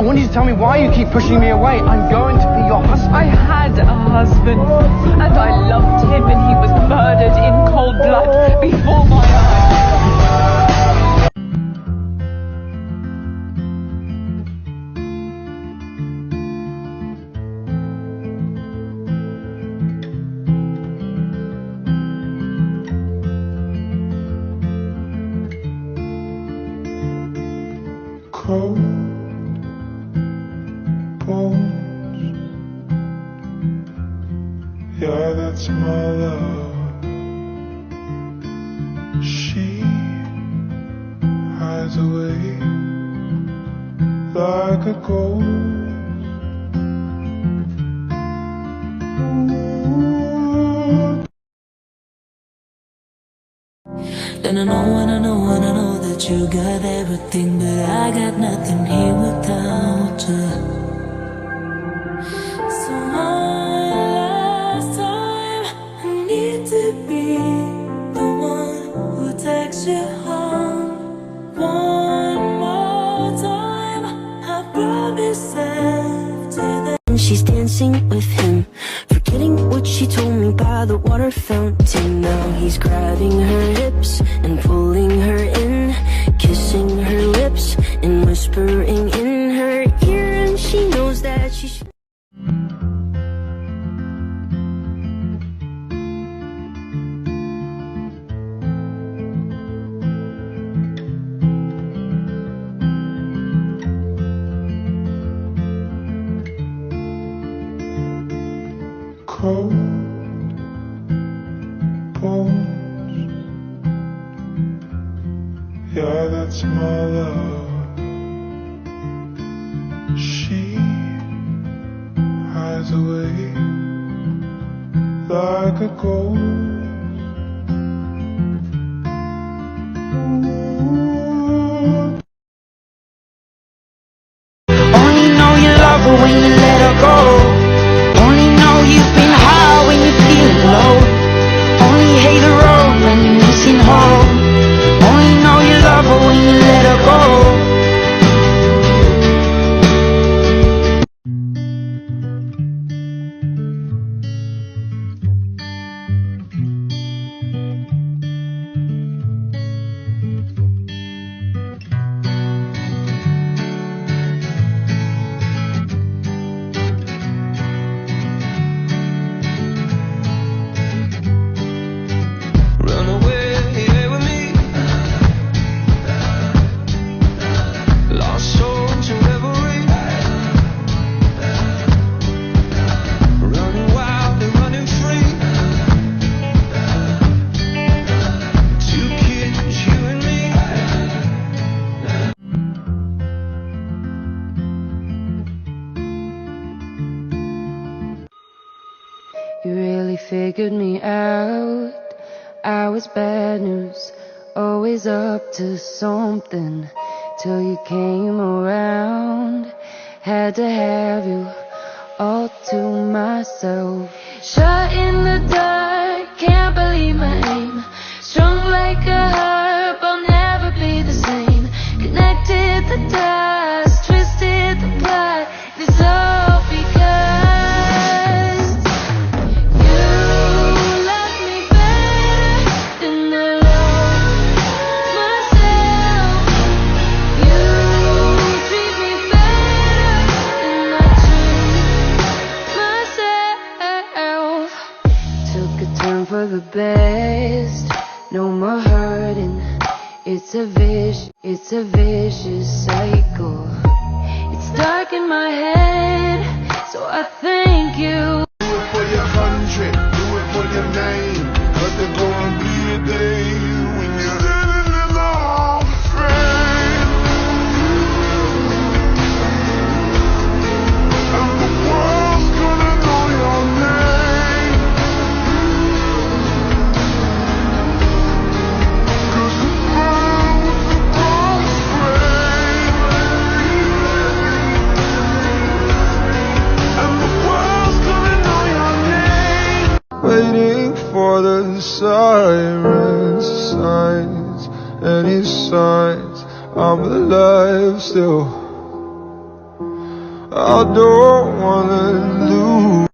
I want you to tell me why you keep pushing me away. I'm going to be your husband. I had a husband, and I loved him, and he was murdered in cold blood before my eyes. Cold bones, yeah, that's my love. She hides away like a ghost. And I know that you got everything, but I got nothing here without you. So one last time, I need to be the one who takes you home. One more time, I promise after that. She's dancing with him, forgetting what she told me by the water fountain. Now he's grabbing her hips and pulling her in, kissing her lips and whispering in her ear, and she knows that she should. Cold bones, yeah, that's my love. She hides away like a ghost. Only know you love her when you let her go. Only know you've been high when you're feeling low. Only hate the road when you're missing home. Only know you love her when you let her go. You really figured me out. I was bad news, always up to something, till you came around. Had to have you all to myself. Shut in the dark, can't believe my aim. Strung like a harp, I'll never be the same. Connected the dots, twisted the plot. This all because you love me better than I love myself. You treat me better than I treat myself. Took a turn for the best, no more hurting. It's a vicious cycle. It's dark in my head, so I thank you. Do it for your country, do it for your name, but there's gonna be a day when you're living in the Hall of Fame. And the world's gonna know your name, 'cause you burn with the God's flame. And the world's gonna know your name. Waiting for the sirens, signs, any signs I'm alive still. I don't wanna lose.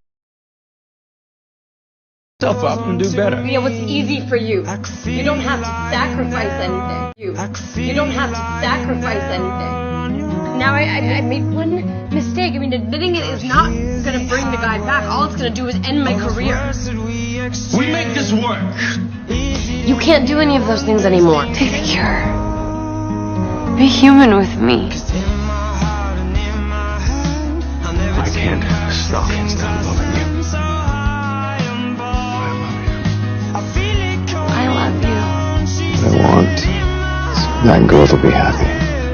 Yourself up and do better. You know what's easy for you. You don't have to sacrifice anything. You don't have to sacrifice anything. Now I made one mistake. I mean, admitting it is not gonna bring the guy back. All it's gonna do is end my career. We make this work. You can't do any of those things anymore. Take the cure. Be human with me. I can't stop loving you. I love you. What I want is that girl to be happy.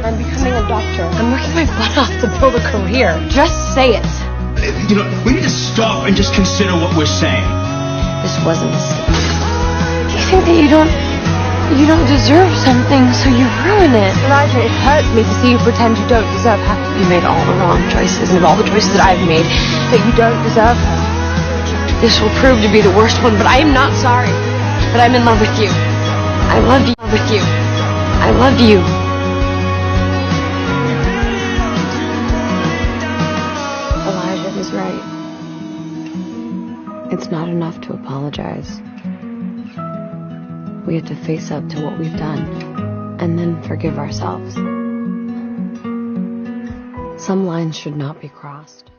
I'm becoming a doctor. I'm working my butt off to build a career. Just say it. You know, we need to stop and just consider what we're saying. This wasn't a mistake. You think that you don't deserve something, so you ruin it. Elijah, it hurts me to see you pretend you don't deserve her. You made all the wrong choices, and of all the choices that I've made, That you don't deserve her. this will prove to be the worst one, but I am not sorry. But I'm in love with you. I love you. With you. I love you. Elijah is right. It's not enough to apologize. We have to face up to what we've done, and then forgive ourselves. Some lines should not be crossed.